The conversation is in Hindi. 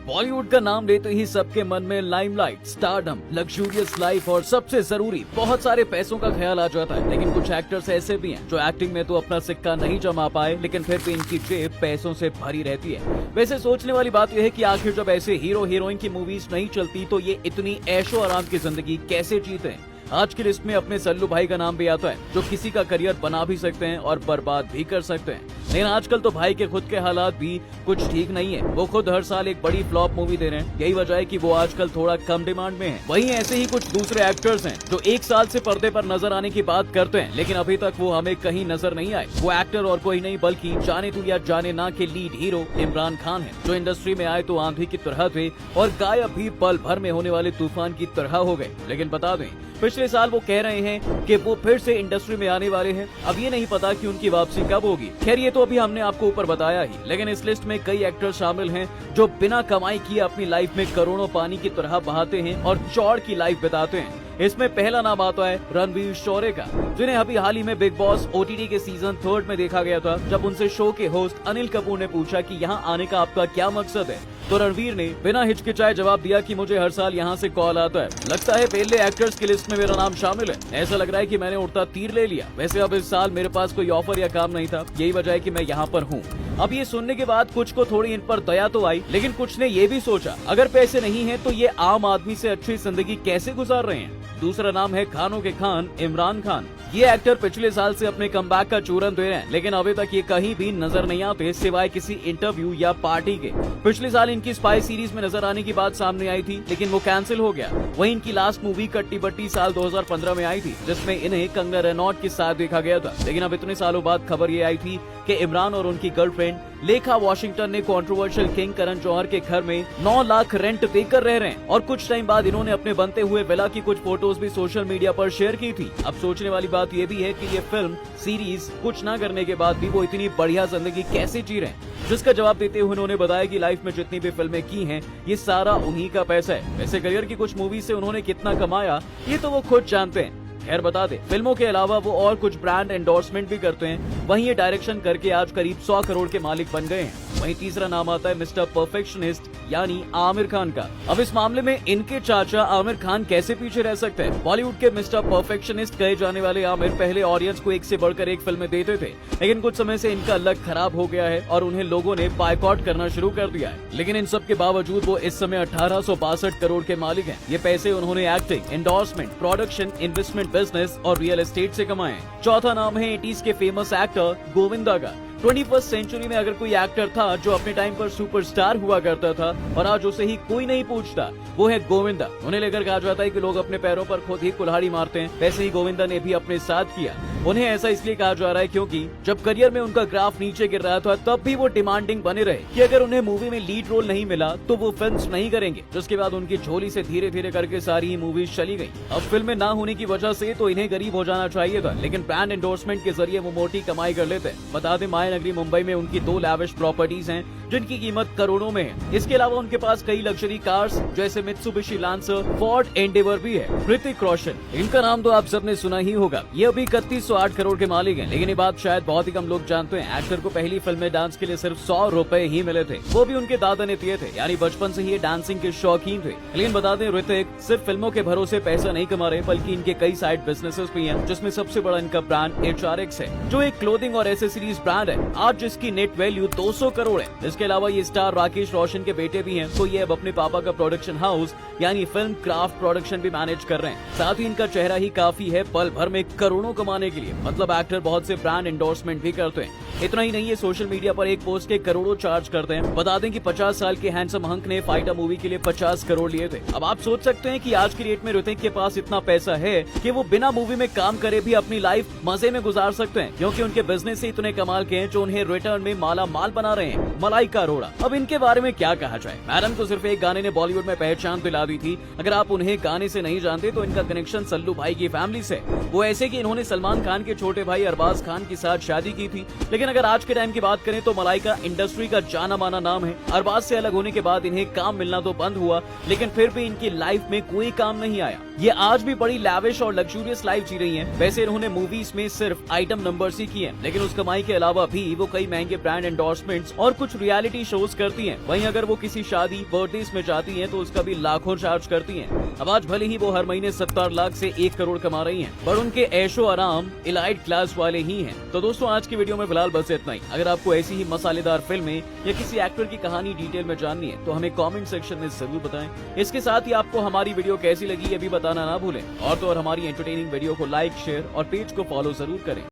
बॉलीवुड का नाम लेते ही सबके मन में लाइमलाइट, स्टारडम, लग्जूरियस लाइफ और सबसे जरूरी बहुत सारे पैसों का ख्याल आ जाता है। लेकिन कुछ एक्टर्स ऐसे भी हैं जो एक्टिंग में तो अपना सिक्का नहीं जमा पाए, लेकिन फिर भी इनकी जेब पैसों से भरी रहती है। वैसे सोचने वाली बात यह है कि आखिर जब ऐसे हीरो हीरोइन की मूवीज नहीं चलती तो ये इतनी ऐशो आराम की जिंदगी कैसे जीते हैं। आज की लिस्ट में अपने सल्लू भाई का नाम भी आता है, जो किसी का करियर बना भी सकते हैं और बर्बाद भी कर सकते हैं। लेकिन आजकल तो भाई के खुद के हालात भी कुछ ठीक नहीं है। वो खुद हर साल एक बड़ी फ्लॉप मूवी दे रहे हैं। यही वजह है कि वो आजकल थोड़ा कम डिमांड में है। वहीं ऐसे ही कुछ दूसरे एक्टर्स हैं जो एक साल से पर्दे पर नजर आने की बात करते हैं, लेकिन अभी तक वो हमें कहीं नजर नहीं आए। वो एक्टर और कोई नहीं बल्कि जाने तू या जाने ना के लीड हीरो इमरान खान है, जो इंडस्ट्री में आए तो आंधी की तरह थे और गायब भी पल भर में होने वाले तूफान की तरह हो गए। लेकिन बता दें, पिछले साल वो कह रहे हैं कि वो फिर से इंडस्ट्री में आने वाले हैं। अब ये नहीं पता कि उनकी वापसी कब होगी। खैर, ये तो अभी हमने आपको ऊपर बताया ही, लेकिन इस लिस्ट में कई एक्टर शामिल हैं जो बिना कमाई किए अपनी लाइफ में करोड़ों पानी की तरह बहाते हैं और चौड़ की लाइफ बिताते हैं। इसमें पहला नाम आता है रणवीर शौर्य का, जिन्हें अभी हाल ही में बिग बॉस OTT के सीजन 3 में देखा गया था। जब उनसे शो के होस्ट अनिल कपूर ने पूछा कि यहाँ आने का आपका क्या मकसद है, तो रणवीर ने बिना हिचकिचाए जवाब दिया कि मुझे हर साल यहाँ से कॉल आता है। लगता है पहले एक्टर्स की लिस्ट में मेरा नाम शामिल है। ऐसा लग रहा है कि मैंने उड़ता तीर ले लिया। वैसे अब इस साल मेरे पास कोई ऑफर या काम नहीं था, यही वजह है कि मैं यहाँ पर हूँ। अब ये सुनने के बाद कुछ को थोड़ी इन पर दया तो आई, लेकिन कुछ ने ये भी सोचा अगर पैसे नहीं है तो ये आम आदमी से अच्छी जिंदगी कैसे गुजार रहे हैं। दूसरा नाम है खानों के खान इमरान खान। ये एक्टर पिछले साल से अपने कमबैक का चूरन दे रहे हैं, लेकिन अभी तक ये कहीं भी नजर नहीं आते सिवाय किसी इंटरव्यू या पार्टी के। पिछले साल इनकी स्पाई सीरीज में नजर आने की बात सामने आई थी, लेकिन वो कैंसिल हो गया। वहीं इनकी लास्ट मूवी कट्टी बट्टी साल 2015 में आई थी, जिसमें इन्हें कंगना रनौत के साथ देखा गया था। लेकिन अब इतने सालों बाद खबर ये आई थी कि इमरान और उनकी गर्लफ्रेंड लेखा वॉशिंगटन ने कंट्रोवर्शियल किंग करण जौहर के घर में 9 लाख रेंट देकर रह रहे हैं। और कुछ टाइम बाद इन्होंने अपने बनते हुए विला की कुछ फोटोज भी सोशल मीडिया पर शेयर की थी। अब सोचने वाली बात ये भी है कि ये फिल्म सीरीज कुछ न करने के बाद भी वो इतनी बढ़िया जिंदगी कैसे जी रहे हैं, जिसका जवाब देते हुए उन्होंने बताया कि लाइफ में जितनी भी फिल्में की हैं, ये सारा उन्हीं का पैसा है। वैसे करियर की कुछ मूवी से उन्होंने कितना कमाया ये तो वो खुद जानते हैं। खैर, बता दे, फिल्मों के अलावा वो और कुछ ब्रांड एंडोर्समेंट भी करते हैं। वहीं ये डायरेक्शन करके आज करीब 100 करोड़ के मालिक बन गए हैं। वहीं तीसरा नाम आता है मिस्टर परफेक्शनिस्ट यानी आमिर खान का। अब इस मामले में इनके चाचा आमिर खान कैसे पीछे रह सकते हैं। बॉलीवुड के मिस्टर परफेक्शनिस्ट कहे जाने वाले आमिर पहले ऑडियंस को एक से बढ़कर एक फिल्में देते थे, लेकिन कुछ समय से इनका लक खराब हो गया है और उन्हें लोगों ने बायकॉट करना शुरू कर दिया है। लेकिन इन सब के बावजूद वो इस समय 1862 करोड़ के मालिक हैं। ये पैसे उन्होंने acting, endorsement, production, investment, business और रियल एस्टेट से कमाए। चौथा नाम है 80s के फेमस एक्टर गोविंदा का। 21st सेंचुरी में अगर कोई एक्टर था जो अपने टाइम पर सुपरस्टार हुआ करता था और आज उसे ही कोई नहीं पूछता, वो है गोविंदा। उन्हें लेकर कहा जाता है कि लोग अपने पैरों पर खुद ही कुल्हाड़ी मारते हैं। वैसे ही गोविंदा ने भी अपने साथ किया। उन्हें ऐसा इसलिए कहा जा रहा है क्योंकि जब करियर में उनका ग्राफ नीचे गिर रहा था, तब भी वो डिमांडिंग बने रहे कि अगर उन्हें मूवी में लीड रोल नहीं मिला तो वो फिल्म्स नहीं करेंगे। जिसके बाद उनकी झोली से धीरे धीरे करके सारी ही मूवीज चली गई। अब फिल्में ना होने की वजह से तो इन्हें गरीब हो जाना चाहिए था, लेकिन ब्रांड एंडोर्समेंट के जरिए वो मोटी कमाई कर लेते हैं। बता दें, माया नगरी मुंबई में उनकी 2 लैविश प्रॉपर्टीज हैं जिनकी कीमत करोड़ों में है। इसके अलावा उनके पास कई लग्जरी कार्स जैसे मित्सुबिशी लांसर, फोर्ड एंडेवर भी है। ऋतिक रोशन, इनका नाम तो आप सबने सुना ही होगा। ये अभी 3108 करोड़ के मालिक हैं, लेकिन ये बात शायद बहुत ही कम लोग जानते हैं। एक्टर को पहली फिल्म में डांस के लिए सिर्फ 100 रुपए ही मिले थे, वो भी उनके दादा ने दिए थे। यानी बचपन से ही ये डांसिंग के शौकीन थे। लेकिन बता दें, ऋतिक सिर्फ फिल्मों के भरोसे पैसा नहीं कमा रहे, बल्कि इनके कई साइड बिजनेसेस भी हैं, जिसमें सबसे बड़ा इनका ब्रांड HRX है, जो एक क्लोथिंग और एसेसरीज ब्रांड है। आज जिसकी नेट वैल्यू 200 करोड़ है। इसके अलावा ये स्टार राकेश रोशन के बेटे भी हैं, तो ये अब अपने पापा का प्रोडक्शन हाउस यानी फिल्म क्राफ्ट प्रोडक्शन भी मैनेज कर रहे हैं। साथ ही इनका चेहरा ही काफी है पल भर में करोड़ों कमाने के लिए। मतलब एक्टर बहुत से ब्रांड एंडोर्समेंट भी करते हैं। इतना ही नहीं, ये सोशल मीडिया पर एक पोस्ट के करोड़ों चार्ज करते हैं। बता दें कि 50 साल के हैंडसम हंक ने फाइटर मूवी के लिए 50 करोड़ लिए थे। अब आप सोच सकते हैं कि आज की डेट में ऋतिक के पास इतना पैसा है कि वो बिना मूवी में काम करे भी अपनी लाइफ मजे में गुजार सकते हैं, क्योंकि उनके बिजनेस से इतने कमाल के हैं जो उन्हें रिटर्न में माला माल बना रहे हैं। मलाइका अरोड़ा, अब इनके बारे में क्या कहा जाए। मैडम को सिर्फ एक गाने ने बॉलीवुड में पहचान दिला दी थी। अगर आप उन्हें गाने से नहीं जानते तो इनका कनेक्शन सल्लू भाई की फैमिली से। वो ऐसे कि इन्होंने सलमान खान के छोटे भाई अरबाज खान के साथ शादी की थी। लेकिन अगर आज के टाइम की बात करें तो मलाइका इंडस्ट्री का जाना माना नाम है। अरबाज से अलग होने के बाद इन्हें काम मिलना तो बंद हुआ, लेकिन फिर भी इनकी लाइफ में कोई काम नहीं आया। ये आज भी बड़ी लैविश और लग्जूरियस लाइफ जी रही हैं। वैसे इन्होंने मूवीज में सिर्फ आइटम नंबर्स ही किए हैं, लेकिन उस कमाई के अलावा भी वो कई महंगे ब्रांड एंडोर्समेंट्स और कुछ रियलिटी शोज करती हैं। वहीं अगर वो किसी शादी बर्थडे में जाती हैं तो उसका भी लाखों चार्ज करती हैं। अब आज भले ही वो हर महीने 70 लाख से 1 करोड़ कमा रही हैं, पर उनके ऐशो आराम इलाइट क्लास वाले ही हैं। तो दोस्तों आज की वीडियो में फिलहाल बस इतना ही। अगर आपको ऐसी ही मसालेदार फिल्में या किसी एक्टर की कहानी डिटेल में जाननी है तो हमें कमेंट सेक्शन में जरूर बताएं। इसके साथ ही आपको हमारी वीडियो कैसी लगी ये भी बताना ना भूलें। और तो और हमारी एंटरटेनिंग वीडियो को लाइक, शेयर और पेज को फॉलो जरूर करें।